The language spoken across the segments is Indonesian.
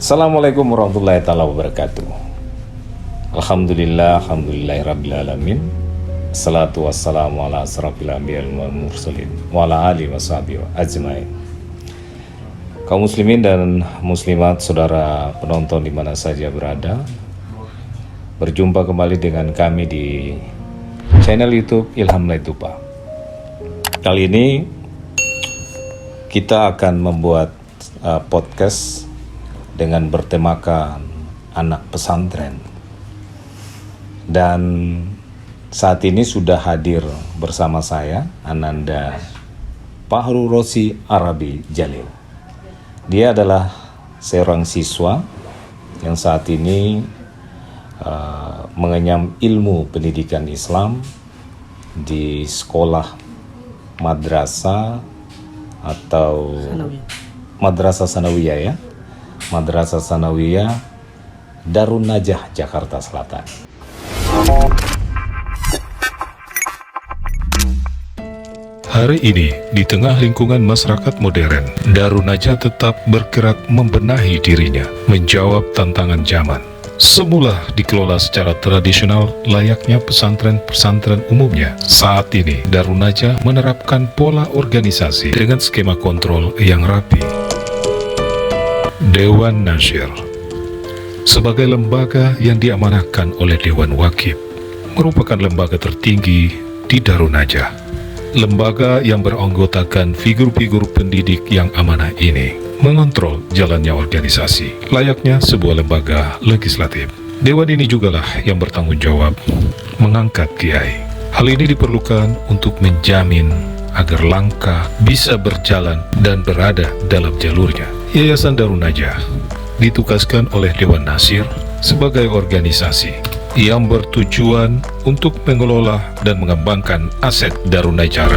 Assalamualaikum warahmatullahi taala wabarakatuh. Alhamdulillahirrabbilalamin. Assalatu wassalamu ala asrafil anbiya wal mursalin wa ala alihi washabihi ajmain. Kaum muslimin dan muslimat, saudara penonton di mana saja berada, berjumpa kembali dengan kami di channel YouTube Ilham Letupa. Kali ini kita akan membuat podcast dengan bertemakan anak pesantren. Dan saat ini sudah hadir bersama saya Ananda Fahru Rosi Arabi Jalil. Dia adalah seorang siswa yang saat ini mengenyam ilmu pendidikan Islam di sekolah madrasah atau Madrasah Sanawiyah ya. Madrasah Sanawiyah Darun Najah, Jakarta Selatan. Hari ini, di tengah lingkungan masyarakat modern, Darun Najah tetap bergerak membenahi dirinya, menjawab tantangan zaman. Semula dikelola secara tradisional layaknya pesantren-pesantren umumnya. Saat ini, Darun Najah menerapkan pola organisasi dengan skema kontrol yang rapi. Dewan Nasyir sebagai lembaga yang diamanahkan oleh Dewan Wakif, merupakan lembaga tertinggi di Darun Najah. Lembaga yang beranggotakan figur-figur pendidik yang amanah ini mengontrol jalannya organisasi layaknya sebuah lembaga legislatif. Dewan ini jugalah yang bertanggung jawab mengangkat kiai. Hal ini diperlukan untuk menjamin agar langkah bisa berjalan dan berada dalam jalurnya. Yayasan Darun Najah ditugaskan oleh Dewan Nasyir sebagai organisasi yang bertujuan untuk mengelola dan mengembangkan aset Darun Najah.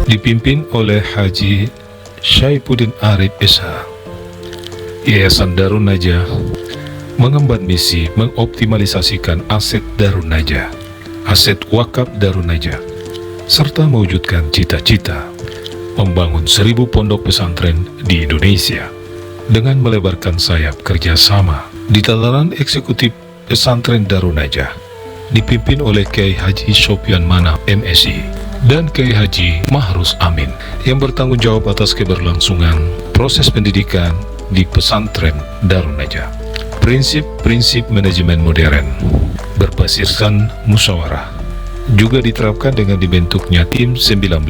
Dipimpin oleh Haji Syaifuddin Arif Ishaq, Yayasan Darun Najah mengemban misi mengoptimalisasikan aset Darun Najah, aset wakaf Darun Najah, serta mewujudkan cita-cita membangun 1000 pondok pesantren di Indonesia dengan melebarkan sayap kerjasama di tataran eksekutif pesantren Darun Najah dipimpin oleh Kiai Haji Sofyan Manaf MSI dan Kiai Haji Mahrus Amin yang bertanggung jawab atas keberlangsungan proses pendidikan di pesantren Darun Najah. Prinsip-prinsip manajemen modern berbasiskan musyawarah juga diterapkan dengan dibentuknya tim 19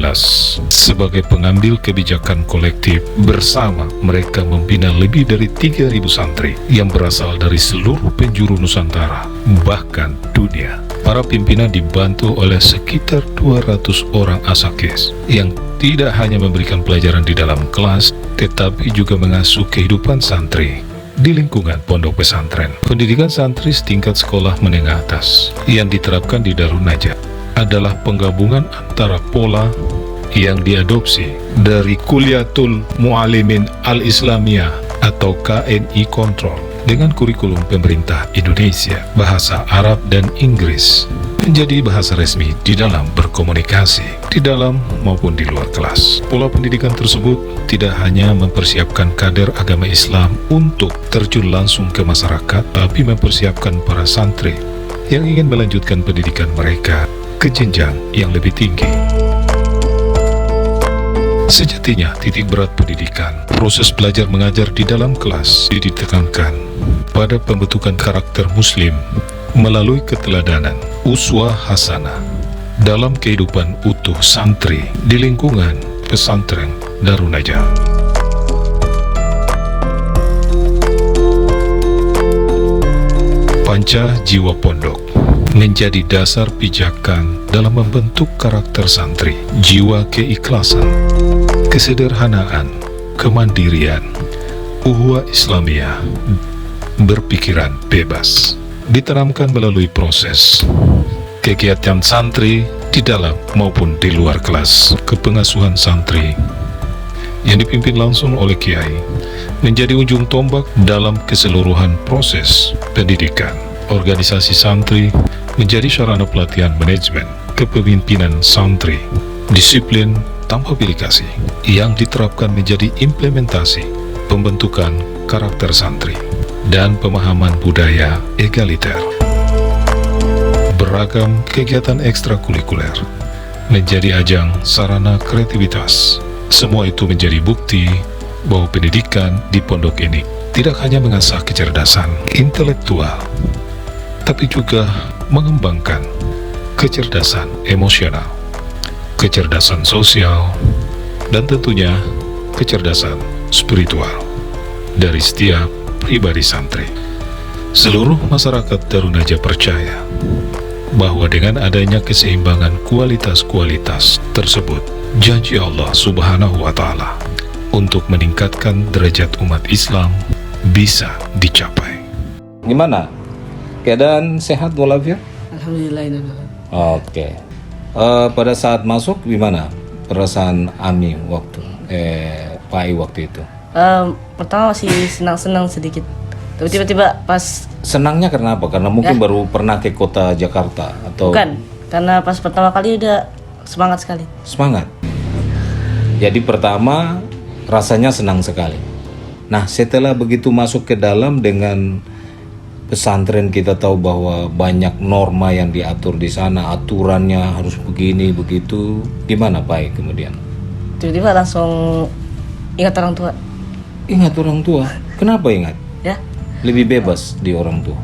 sebagai pengambil kebijakan kolektif. Bersama mereka membina lebih dari 3.000 santri yang berasal dari seluruh penjuru Nusantara bahkan dunia. Para pimpinan dibantu oleh sekitar 200 orang asakes yang tidak hanya memberikan pelajaran di dalam kelas, tetapi juga mengasuh kehidupan santri di lingkungan pondok pesantren. Pendidikan santri setingkat sekolah menengah atas yang diterapkan di Darun Najah adalah penggabungan antara pola yang diadopsi dari Kulliyatul Muallimin Al-Islamiyah atau KNI Kontrol dengan kurikulum pemerintah Indonesia, bahasa Arab dan Inggris menjadi bahasa resmi di dalam berkomunikasi di dalam maupun di luar kelas. Pola pendidikan tersebut tidak hanya mempersiapkan kader agama Islam untuk terjun langsung ke masyarakat, tapi mempersiapkan para santri yang ingin melanjutkan pendidikan mereka ke jenjang yang lebih tinggi. Sejatinya, titik berat pendidikan, proses belajar mengajar di dalam kelas ditekankan pada pembentukan karakter muslim melalui keteladanan, uswah hasanah dalam kehidupan utuh santri di lingkungan pesantren Darun Najah. Panca jiwa pondok menjadi dasar pijakan dalam membentuk karakter santri, jiwa keikhlasan, kesederhanaan, kemandirian, ukhuwah Islamiyah, berpikiran bebas, ditanamkan melalui proses kegiatan santri di dalam maupun di luar kelas. Kepengasuhan santri yang dipimpin langsung oleh kiai menjadi ujung tombak dalam keseluruhan proses pendidikan. Organisasi santri menjadi sarana pelatihan manajemen kepemimpinan santri, disiplin tanpa bilik kasih yang diterapkan menjadi implementasi pembentukan karakter santri dan pemahaman budaya egaliter. Beragam kegiatan ekstrakurikuler menjadi ajang sarana kreativitas. Semua itu menjadi bukti bahwa pendidikan di pondok ini tidak hanya mengasah kecerdasan intelektual, tapi juga mengembangkan kecerdasan emosional, kecerdasan sosial, dan tentunya kecerdasan spiritual dari setiap pribadi santri. Seluruh masyarakat Darun Najah percaya bahwa dengan adanya keseimbangan kualitas-kualitas tersebut, janji Allah Subhanahu wa Ta'ala untuk meningkatkan derajat umat Islam bisa dicapai. Gimana? Keadaan sehat walafiat? Alhamdulillah. Oke. Pada saat masuk gimana perasaan Ami waktu Pak I waktu itu? Pertama masih senang-senang sedikit. Tapi tiba-tiba pas Senangnya karena apa? Karena mungkin baru pernah ke kota Jakarta atau bukan, karena pas pertama kali udah semangat sekali. semangat. Jadi pertama rasanya senang sekali. Nah, setelah begitu masuk ke dalam dengan pesantren, kita tahu bahwa banyak norma yang diatur di sana, aturannya harus begini begitu. Gimana Pak I kemudian? Tiba-tiba langsung ingat orang tua. Ingat orang tua. Kenapa ingat? Ya, Lebih bebas di orang tua.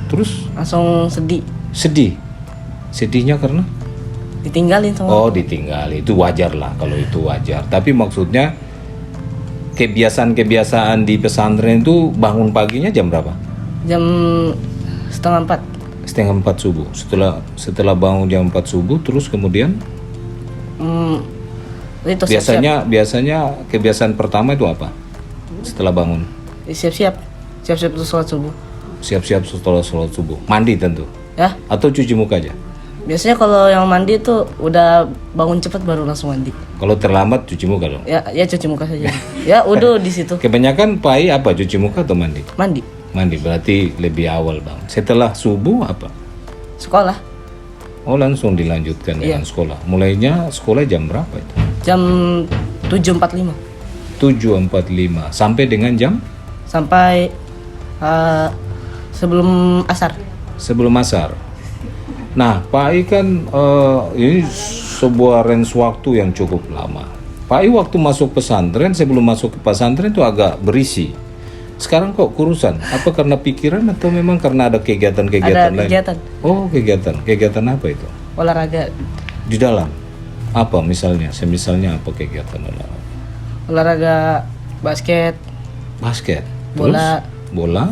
Terus langsung sedih, sedih. Sedihnya karena ditinggalin sama. oh ditinggal. Itu wajar lah kalau itu wajar. Tapi maksudnya kebiasaan-kebiasaan di pesantren itu bangun paginya jam berapa? Jam 3:30. 3:30 subuh. Setelah bangun jam 4 subuh, terus kemudian Itu biasanya kebiasaan pertama itu apa? Setelah bangun, siap-siap untuk sholat subuh. siap-siap setelah sholat subuh. Mandi tentu. Ya, Atau cuci muka aja. biasanya kalau yang mandi itu udah bangun cepat baru langsung mandi. Kalau terlambat cuci muka dong. Ya cuci muka saja. Ya, udah di situ. Kebanyakan Pak I apa? Cuci muka atau mandi? Mandi. Mandi berarti lebih awal bang. Setelah subuh apa? Sekolah Oh langsung dilanjutkan dengan sekolah. Mulainya sekolah jam berapa itu? jam 7.45 7.45 sampai dengan jam? sampai sebelum asar. Sebelum asar. Nah Pak I kan ini sebuah range waktu yang cukup lama. Pak I waktu masuk pesantren, sebelum masuk ke pesantren itu agak berisi. Sekarang kok kurusan? Apa karena pikiran atau memang karena ada kegiatan-kegiatan Ada lain? kegiatan Oh kegiatan. Kegiatan apa itu? olahraga, Di dalam? Apa misalnya? Misalnya apa kegiatan olahraga? olahraga basket, Basket. Bola. Terus? Bola?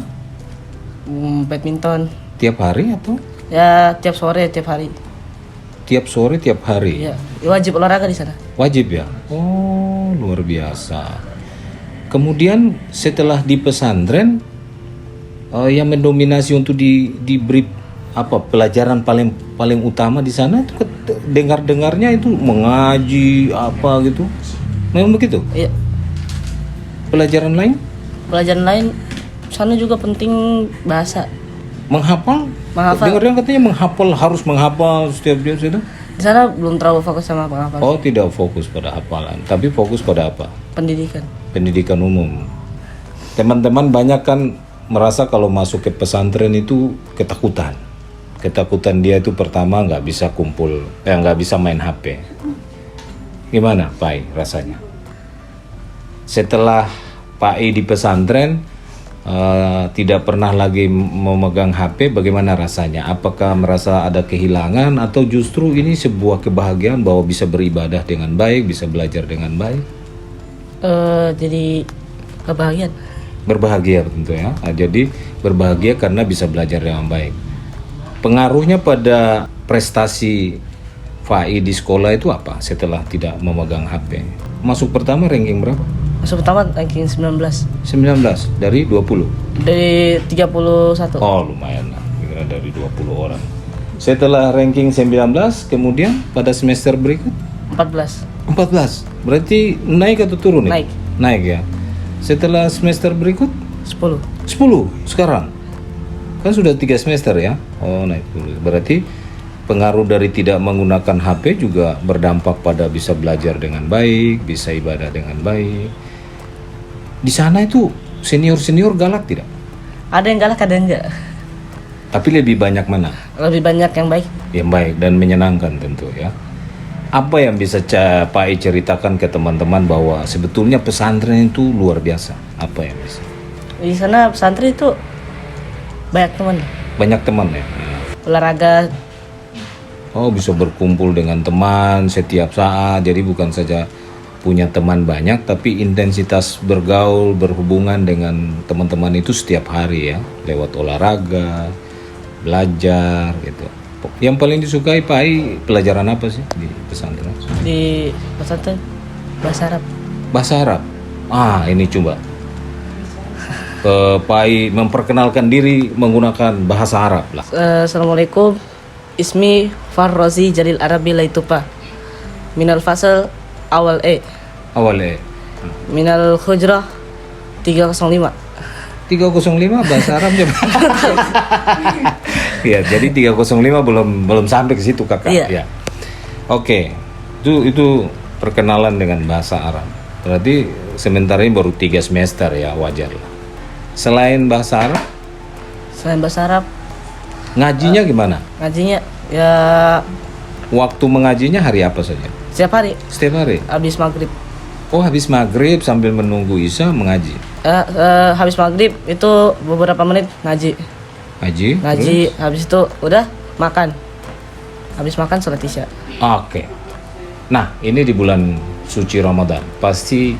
Badminton. Tiap hari atau? Ya tiap sore, tiap hari. Tiap sore, tiap hari? Ya, wajib olahraga di sana. Wajib ya? Oh luar biasa. Kemudian setelah di pesantren, yang mendominasi untuk diberi apa pelajaran paling utama di sana itu dengarnya itu mengaji apa gitu. Memang begitu? Iya. Pelajaran lain? Pelajaran lain sana juga penting bahasa. Menghafal? Menghafal. Dengar katanya harus menghafal setiap dia itu. Di sana belum terlalu fokus sama penghafal. Oh, tidak fokus pada hafalan, tapi fokus pada apa? Pendidikan. Pendidikan umum. Teman-teman banyak kan merasa kalau masuk ke pesantren itu ketakutan. Ketakutan dia itu pertama nggak bisa kumpul, nggak bisa main HP. Gimana Pak I rasanya? Setelah Pak I di pesantren tidak pernah lagi memegang HP, bagaimana rasanya? Apakah merasa ada kehilangan atau justru ini sebuah kebahagiaan bahwa bisa beribadah dengan baik, bisa belajar dengan baik? Jadi kebahagiaan. Berbahagia tentu ya. Jadi berbahagia karena bisa belajar dengan baik. Pengaruhnya pada prestasi Fai di sekolah itu apa setelah tidak memegang HP? Masuk pertama ranking berapa? Masuk pertama ranking 19 dari 20? dari 31. Oh lumayan lah, kira dari 20 orang. Setelah ranking 19, kemudian pada semester berikut? 14. 14, berarti naik atau turun ya? Naik. Naik ya. Setelah semester berikut? 10. 10 sekarang? Kan sudah 3 semester ya? Oh naik dulu. Berarti pengaruh dari tidak menggunakan HP juga berdampak pada bisa belajar dengan baik, bisa ibadah dengan baik. Di sana itu senior-senior galak tidak? Ada yang galak, ada yang enggak. Tapi lebih banyak mana? Lebih banyak yang baik. Yang baik dan menyenangkan tentu ya. Apa yang bisa Pak I ceritakan ke teman-teman bahwa sebetulnya pesantren itu luar biasa? Apa yang bisa? Di sana pesantren itu banyak teman. Banyak teman ya? Olahraga. Oh, bisa berkumpul dengan teman setiap saat. Jadi bukan saja punya teman banyak, tapi intensitas bergaul, berhubungan dengan teman-teman itu setiap hari ya. Lewat olahraga, belajar gitu. Yang paling disukai Pak I pelajaran apa sih di pesantren? Di pesantren bahasa Arab. Bahasa Arab. Ini coba. Pak I memperkenalkan diri menggunakan bahasa Arab lah. Assalamualaikum. Ismi Farrozi Jalil Arabi Laitupa. Minal fasal awal Awalnya Minal Hujrah 305. 305 bahasa Arabnya. Ya, jadi 305 belum sampai ke situ Kakak. Iya. Ya. Oke. Itu perkenalan dengan bahasa Arab. Berarti sementara ini baru 3 semester ya, wajar lah. Selain bahasa Arab, Selain bahasa Arab, ngajinya gimana? ngajinya ya Waktu mengajinya hari apa saja? setiap hari Setiap hari? habis maghrib. Oh, habis maghrib sambil menunggu Isya mengaji? Habis maghrib itu beberapa menit ngaji. Ngaji? Ngaji, habis itu udah makan. Habis makan sholat isya. Oke. Nah, ini di bulan suci Ramadan. Pasti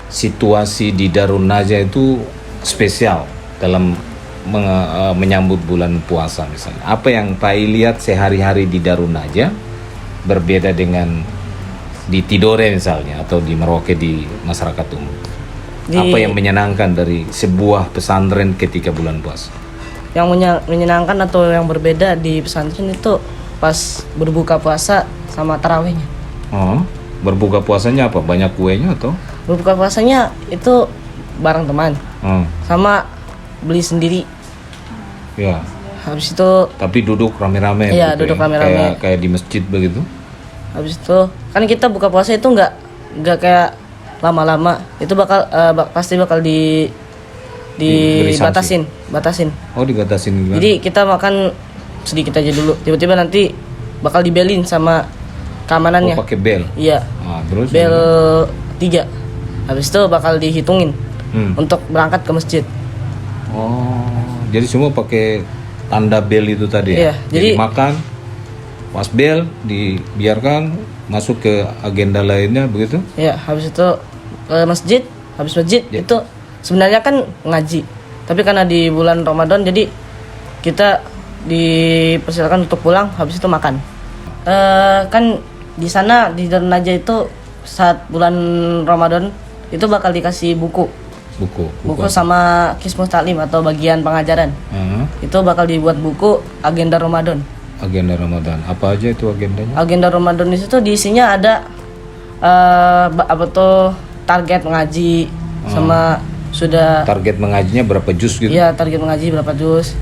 situasi di Darun Najah itu spesial dalam menyambut bulan puasa misalnya. Apa yang Pak I lihat sehari-hari di Darun Najah berbeda dengan di Tidore misalnya atau di Merauke di masyarakat umum? Apa yang menyenangkan dari sebuah pesantren ketika bulan puasa? Yang menyenangkan atau yang berbeda di pesantren itu pas berbuka puasa sama tarawihnya. Oh, berbuka puasanya apa? Banyak kuenya atau? Berbuka puasanya itu bareng teman, sama beli sendiri. Ya. Habis itu, Tapi duduk rame-rame. Iya, begitu duduk ya? rame-rame. Kayak di masjid begitu. habis itu kan kita buka puasa itu nggak kayak lama-lama. Itu pasti bakal Diberi batasin. Oh, dibatasin gimana? Jadi kita makan sedikit aja dulu. Tiba-tiba nanti bakal dibelin sama keamanannya. pakai bel. Iya. Terus Bel 3. Habis itu bakal dihitungin untuk berangkat ke masjid. Oh, jadi semua pakai tanda bel itu tadi Iya, ya? jadi makan, pas bel dibiarkan masuk ke agenda lainnya begitu? Ya, habis itu ke masjid. Habis masjid itu sebenarnya kan ngaji. Tapi karena di bulan Ramadan jadi kita dipersilakan untuk pulang. Habis itu makan. Kan di sana di Darun Najah itu saat bulan Ramadan itu bakal dikasih buku sama Kismus Taklim atau bagian pengajaran. Itu bakal dibuat buku agenda Ramadan. Agenda Ramadan. Apa aja itu agendanya? Agenda Ramadan di situ diisinya ada target mengaji sama sudah Target mengajinya berapa juz gitu? Iya, target mengaji berapa juz.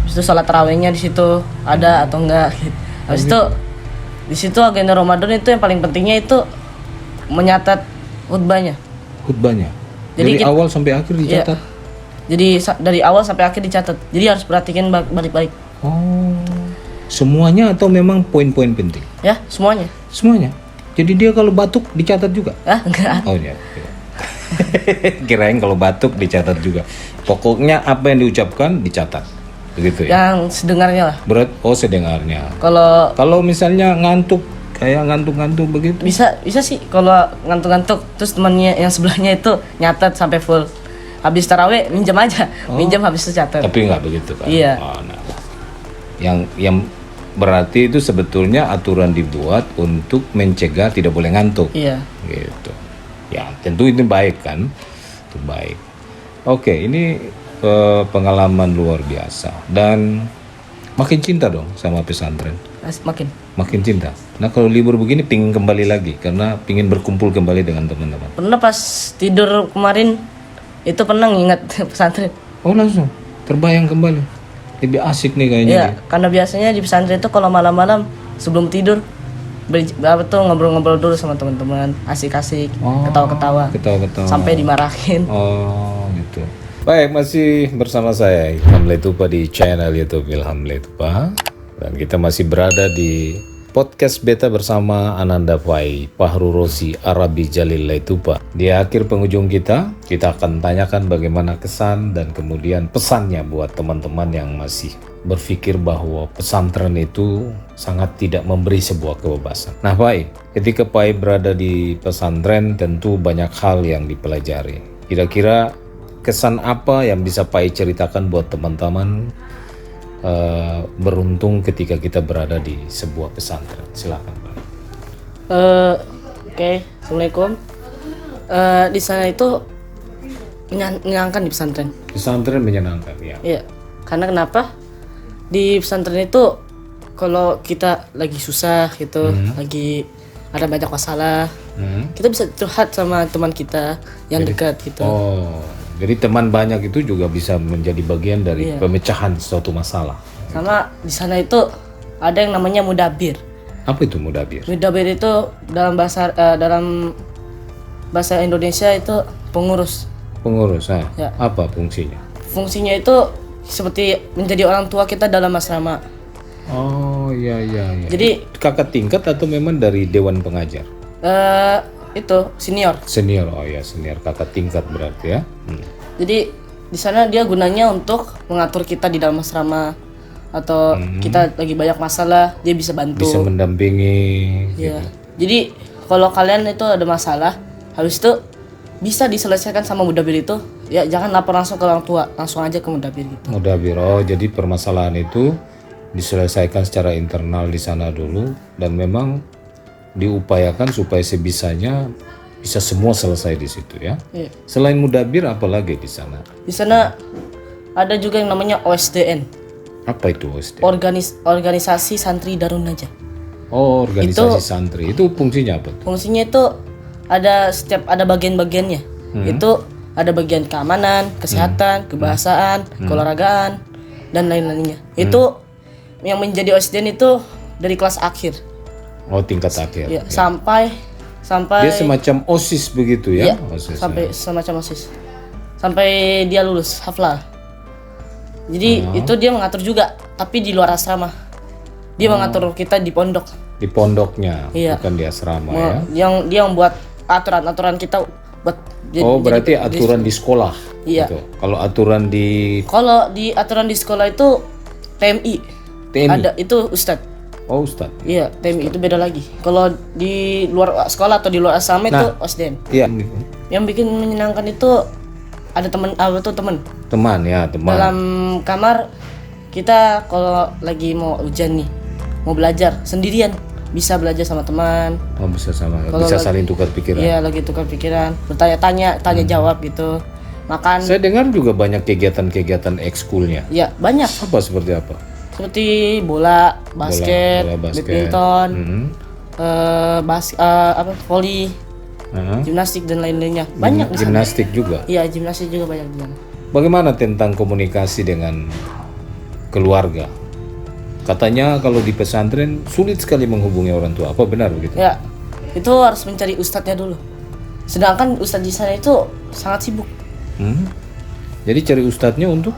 Habis itu salat tarawihnya di situ ada atau enggak. Habis itu di situ agenda Ramadan itu yang paling pentingnya itu menyatat khutbahnya. Jadi awal sampai akhir dicatat. Iya. Jadi dari awal sampai akhir dicatat. Jadi harus perhatikan balik-balik. Oh. Semuanya atau memang poin-poin penting? Ya, semuanya. Semuanya. Jadi dia kalau batuk dicatat juga? Enggak. Oh iya. Kirain kalau batuk dicatat juga. Pokoknya apa yang diucapkan dicatat. Begitu ya. Yang sedengarnya lah. Sedengarnya. Kalau misalnya ngantuk kayak ngantuk-ngantuk begitu. Bisa sih kalau ngantuk-ngantuk terus temannya yang sebelahnya itu nyatet sampai full. Habis tarawih minjam aja. Minjam habis itu catat. Tapi nggak begitu kan? Iya. Yang berarti itu sebetulnya aturan dibuat untuk mencegah tidak boleh ngantuk. Iya. Gitu. Ya, tentu itu baik kan? Itu baik. Oke, ini pengalaman luar biasa dan makin cinta dong sama pesantren. Makin cinta. Nah, kalau libur begini pingin kembali lagi karena pingin berkumpul kembali dengan teman-teman. Pernah pas tidur kemarin itu pernah ngingat pesantren. Oh, langsung terbayang kembali. Lebih asik nih kayaknya. Iya, karena biasanya di pesantren itu kalau malam-malam sebelum tidur apa tuh ngobrol-ngobrol dulu sama teman-teman, asik-asik, ketawa-ketawa. Ketawa-ketawa. Sampai dimarahin. Oh, gitu. Baik, masih bersama saya Ilham Letupa di channel YouTube Ilham Letupa. Dan kita masih berada di podcast beta bersama Ananda Fai, Fahru Rosi, Arabi Jalil Letupa. Di akhir penghujung kita akan tanyakan bagaimana kesan dan kemudian pesannya buat teman-teman yang masih berpikir bahwa pesantren itu sangat tidak memberi sebuah kebebasan. Nah Pai, ketika Pai berada di pesantren tentu banyak hal yang dipelajari. Kira-kira kesan apa yang bisa Pai ceritakan buat teman-teman beruntung ketika kita berada di sebuah pesantren? Silakan Pak. Oke, Assalamualaikum. Di sana itu menyenangkan di pesantren. Pesantren menyenangkan ya. Iya, karena kenapa? Di pesantren itu kalau kita lagi susah gitu, lagi ada banyak masalah, kita bisa curhat sama teman kita yang dekat gitu. Oh, jadi teman banyak itu juga bisa menjadi bagian dari pemecahan suatu masalah. Sama di sana itu ada yang namanya mudabir. Apa itu mudabir? Mudabir itu dalam bahasa Indonesia itu pengurus. Pengurus, Ya. Apa fungsinya? Fungsinya itu seperti menjadi orang tua kita dalam asrama. Oh iya. Jadi Kakak tingkat atau memang dari dewan pengajar? itu senior. Senior, oh ya senior kakak tingkat berarti ya. Jadi di sana dia gunanya untuk mengatur kita di dalam asrama atau kita lagi banyak masalah dia bisa bantu. Bisa mendampingi. Iya. Jadi kalau kalian itu ada masalah, habis itu bisa diselesaikan sama mudabir itu. Ya jangan lapor langsung ke orang tua, langsung aja ke mudabir gitu. Mudabir, oh jadi permasalahan itu diselesaikan secara internal di sana dulu dan memang diupayakan supaya sebisanya bisa semua selesai di situ ya. Iya. Selain mudabir apa lagi di sana? Di sana ada juga yang namanya OSDN. Apa itu OSD? Organisasi Santri Darun Najah. Oh, organisasi santri. Itu fungsinya apa? Fungsinya itu ada bagian-bagiannya. Itu ada bagian keamanan, kesehatan, kebahasaan, keolahragaan dan lain-lainnya. Itu yang menjadi OSDN itu dari kelas akhir. Oh, tingkat akhir. Ya, sampai Dia semacam OSIS begitu ya? Iya, OSIS, sampai semacam OSIS. Sampai dia lulus hafal. Jadi itu dia mengatur juga, tapi di luar asrama. Dia mengatur kita di pondok. Di pondoknya, Iya. bukan di asrama ya. Dia yang buat aturan-aturan kita buat Berarti aturan di sekolah. Iya. Gitu. Kalau aturan di aturan di sekolah itu TMI. TMI? Ada itu Ustadz. Oh, Ustadz. Iya, TMI itu beda lagi. Kalau di luar sekolah atau di luar asrama itu OSDM. Iya. Yang bikin menyenangkan itu ada teman Teman ya, teman. dalam kamar kita kalau lagi mau ujian nih, mau belajar sendirian bisa belajar sama teman. Oh, bisa Kalau bisa saling tukar pikiran. Iya, lagi tukar pikiran, bertanya-tanya, tanya jawab gitu. Makan. Saya dengar juga banyak kegiatan-kegiatan ekskulnya. Ya, banyak. Apa seperti apa? Seperti bola, basket, Bola, basket. badminton, volley, gimnastik dan lain-lainnya. Banyak di sana. Gimnastik juga. Iya, gimnastik juga banyak di sana. Bagaimana tentang komunikasi dengan keluarga? Katanya kalau di pesantren sulit sekali menghubungi orang tua. Apa benar begitu? Ya, itu harus mencari ustadznya dulu. Sedangkan ustadz di sana itu sangat sibuk. Jadi cari ustadznya untuk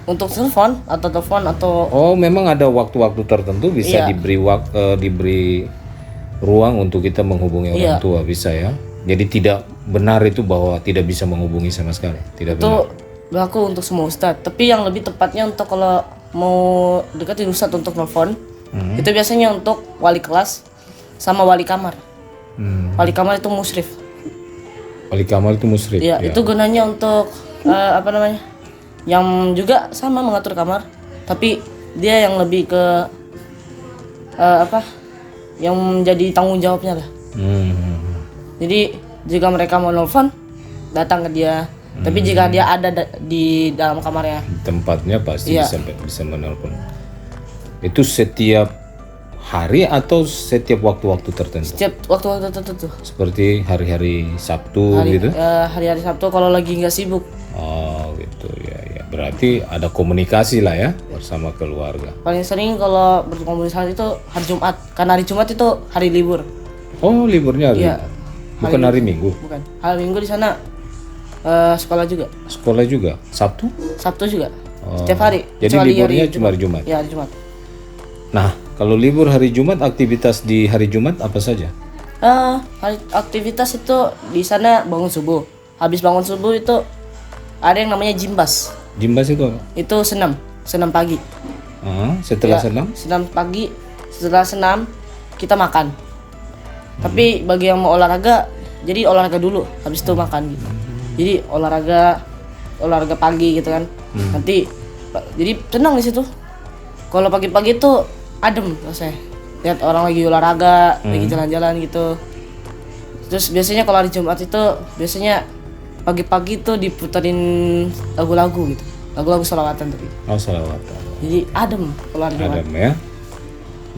Telepon atau Oh, memang ada waktu-waktu tertentu bisa Iya. diberi ruang untuk kita menghubungi orang tua, bisa ya. Jadi tidak benar itu bahwa tidak bisa menghubungi sama sekali. Tidak itu benar. berlaku untuk semua ustadz. Tapi yang lebih tepatnya untuk kalau mau deketin ustadz untuk telepon, itu biasanya untuk wali kelas sama wali kamar. Wali kamar itu musyrif. Wali kamar itu musyrif. Iya, itu gunanya untuk yang juga sama mengatur kamar, tapi dia yang lebih ke yang menjadi tanggung jawabnya lah. Jadi jika mereka mau nelfon, datang ke dia. Tapi jika dia ada di dalam kamarnya, Tempatnya pasti bisa menelpon. Itu setiap hari atau setiap waktu-waktu tertentu? setiap waktu-waktu tertentu. Seperti hari-hari Sabtu gitu? Hari-hari Sabtu kalau lagi nggak sibuk. Oh gitu ya. Berarti ada komunikasi lah ya bersama keluarga. Paling sering kalau berkomunikasi itu hari Jumat, karena hari Jumat itu hari libur. Oh, liburnya hari Iya. bukan hari Minggu. Bukan. Hari Minggu di sana sekolah juga. Sekolah juga. Sabtu? Sabtu juga. Oh. Setiap hari. Jadi kecuali liburnya cuma hari Jumat. Ya, hari Jumat. Nah, kalau libur hari Jumat, aktivitas di hari Jumat apa saja? Aktivitas itu di sana bangun subuh. Habis bangun subuh itu ada yang namanya jimbas. Jimbas itu apa? Itu senam pagi. Setelah Ya, senam? senam pagi. Setelah senam kita makan. Tapi bagi yang mau olahraga, jadi olahraga dulu, habis itu makan gitu. Jadi olahraga pagi gitu kan. Nanti jadi tenang di situ. Kalau pagi-pagi itu adem rasanya. Lihat orang lagi olahraga, lagi jalan-jalan gitu. Terus biasanya kalau hari Jumat itu biasanya pagi-pagi tuh diputerin lagu-lagu gitu. Lagu-lagu sholawatan tapi. Oh, sholawatan. Jadi adem kalau hari Jumat. Adem ya.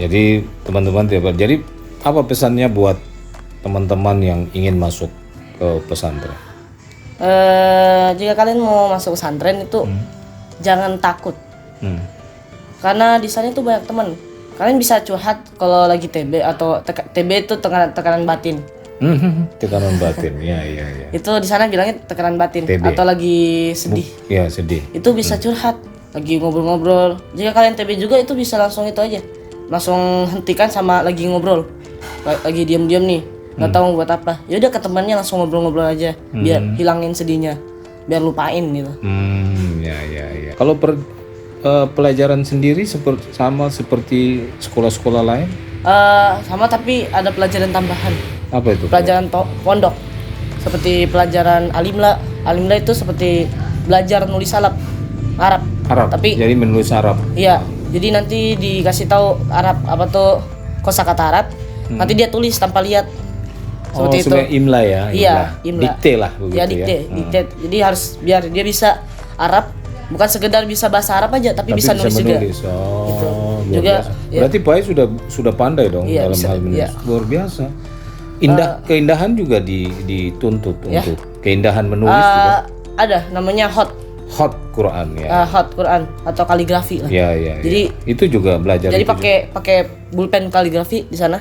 Jadi teman-teman jadi apa pesannya buat teman-teman yang ingin masuk ke pesantren? Jika kalian mau masuk pesantren itu jangan takut. Karena di sana itu banyak teman. Kalian bisa curhat kalau lagi TB atau TB itu tekanan batin. Tekanan batin, ya. Itu di sana bilangnya tekanan batin TB. atau lagi sedih. Ya, sedih. Itu bisa curhat, lagi ngobrol-ngobrol. Jika kalian TB juga itu bisa langsung itu aja. Langsung hentikan sama lagi ngobrol. Lagi diam-diam nih, nggak tahu mau buat apa. Ya udah ke temannya langsung ngobrol-ngobrol aja biar hilangin sedihnya. Biar lupain gitu. Ya. Kalau pelajaran sendiri sama seperti sekolah-sekolah lain? Sama tapi ada pelajaran tambahan. Apa itu? Pelajaran pondok. Seperti pelajaran alimla. Alimla itu seperti belajar nulis Arab. Arab. Tapi Jadi menulis Arab. iya, jadi nanti dikasih tahu Arab apa tuh kosakata Arab. Nanti dia tulis tanpa lihat. Seperti itu. Sebenarnya imla ya. Iya, imla. Dikte lah begitu Ya dikte. Jadi harus biar dia bisa Arab, bukan sekedar bisa bahasa Arab aja, tapi bisa nulis juga. Oh, Gitu. luar Juga, biasa. ya. Berarti Pai sudah pandai dong Iya, dalam bisa, hal menulis. iya. Luar biasa. Keindahan juga dituntut Ya. untuk keindahan menulis juga. Ada namanya Hot Quran ya. hot Quran atau kaligrafi lah. Ya. Jadi itu juga belajar. Jadi itu pakai pulpen kaligrafi di sana.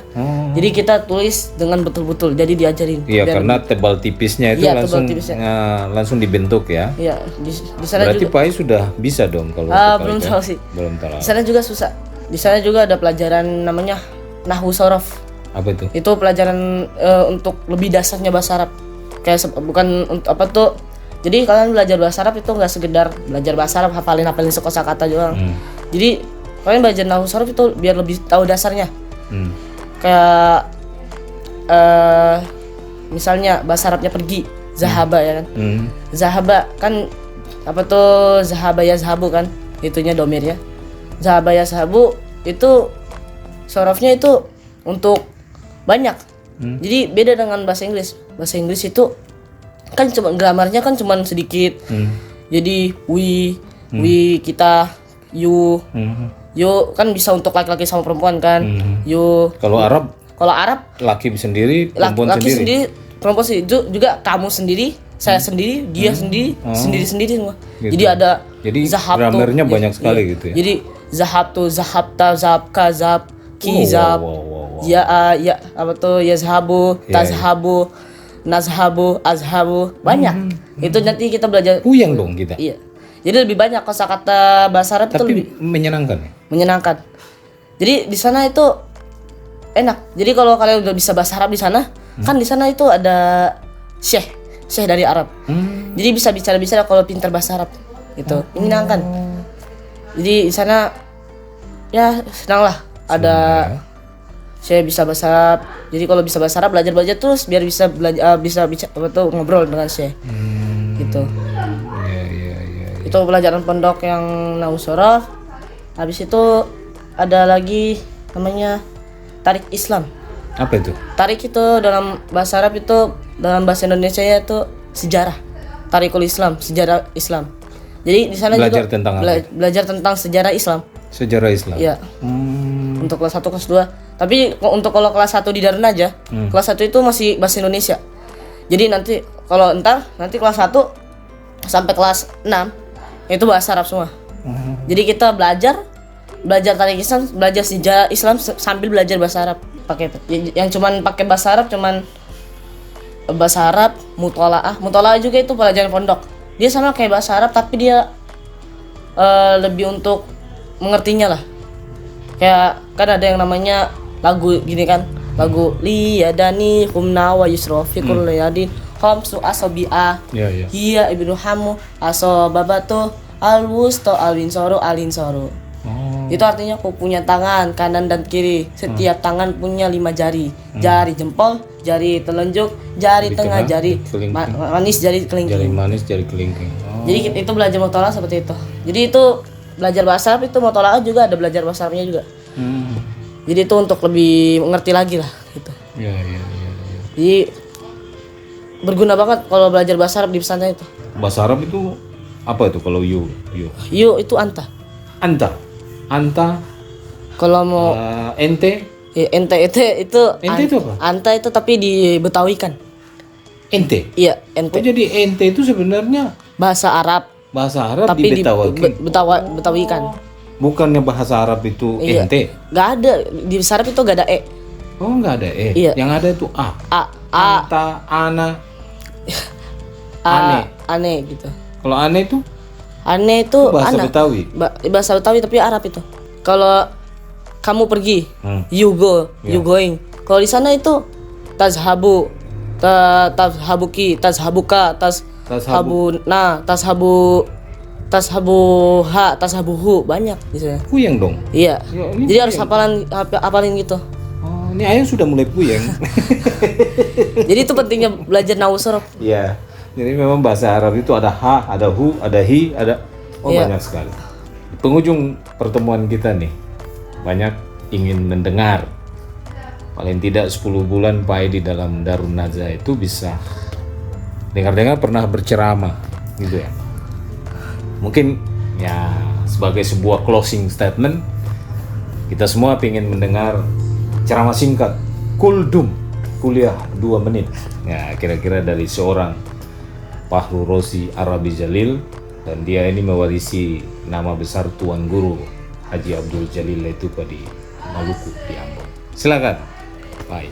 Jadi kita tulis dengan betul-betul. Jadi diajarin. Iya, Biar- karena tebal tipisnya itu Iya, tebal langsung tipisnya. langsung dibentuk ya. Iya, di sana Berarti juga. Pai sudah bisa dong kalau Belum terkait, tahu ya? sih. Belum tahu. Di sana juga susah. Di sana juga ada pelajaran namanya nahwu sorof. Apa itu? Itu pelajaran untuk lebih dasarnya bahasa Arab. Kayak bukan untuk apa tuh. Jadi kalian belajar bahasa Arab itu nggak sekedar belajar bahasa Arab hafalin kosakata doang. Jadi kalian belajar nahwu sorof itu biar lebih tahu dasarnya. Kayak misalnya bahasa Arabnya pergi, zahaba ya kan. Zahaba kan apa tuh zahaba ya zahabu kan, itunya domirnya. Zahaba ya zahabu itu sorofnya itu untuk banyak. Jadi beda dengan bahasa Inggris. Bahasa Inggris itu kan cuma gramarnya kan cuma sedikit. Jadi we kita, you kan bisa untuk laki-laki sama perempuan kan. You. Kalau Arab laki sendiri, perempuan laki sendiri. sendiri, perempuan sendiri, juga kamu sendiri, saya sendiri, dia sendiri, sendiri semua. Gitu. Jadi ada Jadi zahabtu, gramernya banyak sekali iya. gitu ya. Jadi zahabtu, zahabta, zabka, zabki, Oh, zab, wow. ya apa tuh yazhabu, Iya, tazhabu, nazhabu, azhabu, banyak. Itu nanti kita belajar. Puyeng dong kita. Iya. Jadi lebih banyak kosakata bahasa Arab itu Tapi lebih menyenangkan ya. menyenangkan. Jadi di sana itu enak. Jadi kalau kalian udah bisa bahasa Arab di sana, kan di sana itu ada syekh dari Arab. Jadi bisa bicara kalau pintar bahasa Arab. Gitu. Menyenangkan. Jadi di sana ya senang lah ada saya bisa bahasa Arab. Jadi kalau bisa bahasa Arab belajar terus biar bisa belajar bisa bicara tuh ngobrol dengan syekh. Gitu. Iya. Itu pelajaran pondok yang nahwu sorof. Habis itu ada lagi namanya tarik Islam. Apa itu? Tarik itu dalam bahasa Arab itu dalam bahasa Indonesia itu sejarah. Tarikul Islam, sejarah Islam. Jadi di sana Belajar juga tentang apa? belajar tentang sejarah Islam. Sejarah Islam. Iya. Untuk kelas 1, kelas 2. Tapi untuk kalau kelas 1 di Darun aja, kelas 1 itu masih bahasa Indonesia. Jadi nanti kalau nanti kelas 1 sampai kelas 6 Itu bahasa Arab semua. Jadi kita belajar tarik Islam, belajar sejarah Islam sambil belajar bahasa Arab pakai itu. Yang cuman pakai bahasa Arab cuman bahasa Arab, mutolaah juga itu pelajaran pondok. Dia sama kayak bahasa Arab tapi dia lebih untuk mengertinya lah. Kayak kan ada yang namanya lagu gini kan, lagu liyadani humna wa yusra fi kulli yadin khamsu asabi'a. Iya. Hiya ibnu hamu asababatu alwusta alwinsoru alinsoru. Itu artinya aku punya tangan kanan dan kiri. Setiap tangan punya 5 jari. Jari jempol, jari telunjuk, jari tengah, jari manis, jari kelingking. Jari manis, jari kelingking. Jadi itu belajar mutolaah seperti itu. Jadi itu belajar bahasa Arab, itu mutolaah juga ada belajar bahasa Arabnya juga. Jadi itu untuk lebih mengerti lagi lah gitu. Iya. Jadi berguna banget kalau belajar bahasa Arab di pesantren itu. Bahasa Arab itu apa itu kalau yu? Yu itu anta. Anta. Kalau mau ente. ente itu Ente itu apa? Anta itu tapi dibetawikan. Ente. Iya, ente. Oh jadi ente itu sebenarnya Bahasa Arab bahasa Arab tapi dibetawakan. betawikan. Bukannya bahasa Arab itu Iya. ente? Gak ada di bahasa Arab itu gak ada e. Oh nggak ada Iya. Yang ada itu a. Anta, ana, aneh gitu. Kalau ane itu Aneh itu bahasa anak. Betawi. Bahasa Betawi tapi Arab itu. Kalau kamu pergi, you going. Kalau di sana itu tazhabu, tazhabuki, tazhabuka, tazhabuna, tazhabuhu, banyak di sana. Puyeng dong. Iya. Ya, ini Jadi harus puyeng. hafalin gitu. Oh, ini ayah sudah mulai puyeng. Jadi itu pentingnya belajar nahwu sorof. Iya. Jadi memang bahasa Arab itu ada ha, ada hu, ada hi, ada Iya. banyak sekali. Di penghujung pertemuan kita nih, banyak ingin mendengar. Paling tidak 10 bulan Pak Edi dalam Darun Najah itu bisa dengar-dengar pernah berceramah gitu ya. Mungkin ya sebagai sebuah closing statement, kita semua ingin mendengar ceramah singkat, kuldum, kuliah 2 menit. Ya, kira-kira dari seorang Fahru Rozi Arabi Jalil, dan dia ini mewarisi nama besar Tuan Guru Haji Abdul Jalil Letupa di Maluku di Ambon. Silakan, Pak.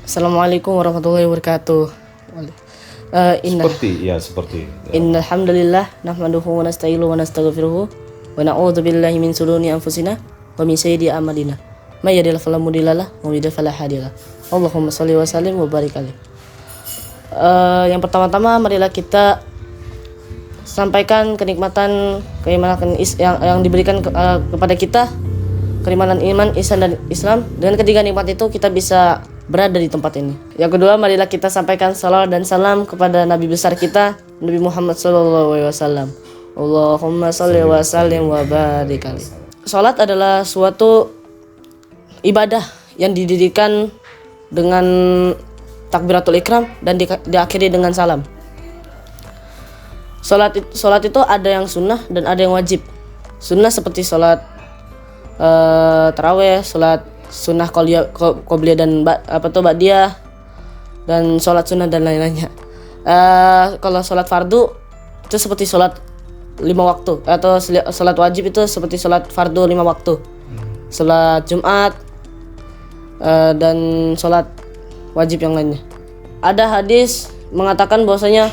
Assalamualaikum warahmatullahi wabarakatuh. Seperti. Innal hamdalillah nahmaduhu wa nasta'inuhu wa nastaghfiruhu wa na'udzu billahi min shururi anfusina wa min sayyiati a'malina. May yahdihillahu fala mudilla lahu wa may yudlil fala hadiya lahu. Allahumma shalli wa sallim wa barik alaihi. Yang pertama-tama marilah kita sampaikan keimanan yang diberikan kepada kita, keimanan iman, ihsan dan Islam. Dengan ketiga nikmat itu kita bisa berada di tempat ini. Yang kedua, marilah kita sampaikan salawat dan salam kepada Nabi besar kita, Nabi Muhammad SAW. Allahumma sholli wa sallim wa barik alaihi. Salat adalah suatu ibadah yang didirikan dengan takbiratul ikram dan diakhiri dengan salam. Salat itu ada yang sunnah dan ada yang wajib. Sunnah seperti salat taraweh, salat sunnah qobliyah dan ba'diyah, dan salat sunnah dan lain-lainnya. Kalau salat fardu itu seperti salat 5 waktu, atau salat wajib itu seperti salat fardu 5 waktu. Salat Jumat dan salat wajib yang lainnya. Ada hadis mengatakan bahwasanya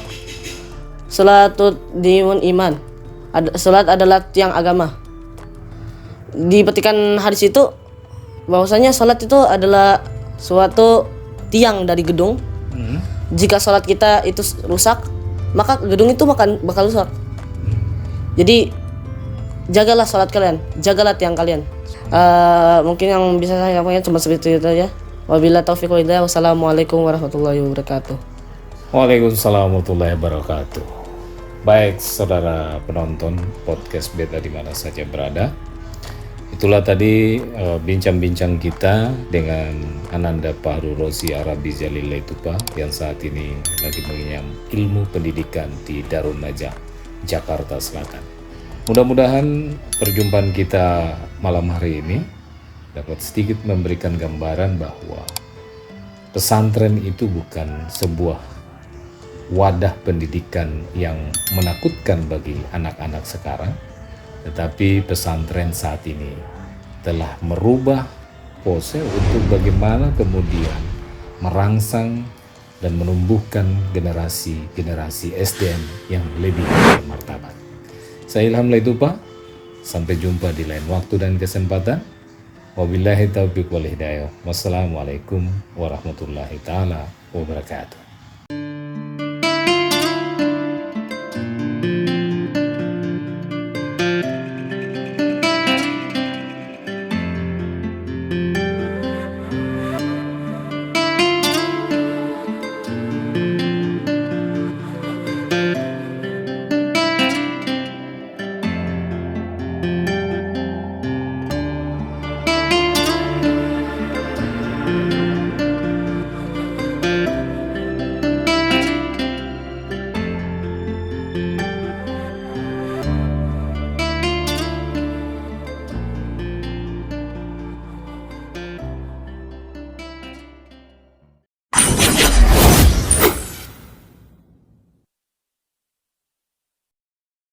salatul dimun iman. Salat adalah tiang agama. Di petikan hadis itu bahwasanya salat itu adalah suatu tiang dari gedung. Jika salat kita itu rusak, maka gedung itu bakal rusak. Jadi jagalah salat kalian, jagalah tiang kalian. Mungkin yang bisa saya sampaikan cuma seperti itu aja. Wabillahi taufiq wal hidayah. Wassalamualaikum warahmatullahi wabarakatuh. Waalaikumsalam warahmatullahi wabarakatuh. Baik saudara penonton podcast Beta di mana saja berada, itulah tadi bincang-bincang kita dengan Ananda Fahru Rozi Arabi Jalil Letupa yang saat ini lagi mengenyam ilmu pendidikan di Darun Najah, Jakarta Selatan. Mudah-mudahan perjumpaan kita malam hari ini dapat sedikit memberikan gambaran bahwa pesantren itu bukan sebuah wadah pendidikan yang menakutkan bagi anak-anak sekarang, tetapi pesantren saat ini telah merubah pose untuk bagaimana kemudian merangsang dan menumbuhkan generasi SDM yang lebih bermartabat. Saya Ilham Laitupa, sampai jumpa di lain waktu dan kesempatan. Wabillahi taufiq wal hidayah. Wassalamualaikum warahmatullahi taala wabarakatuh.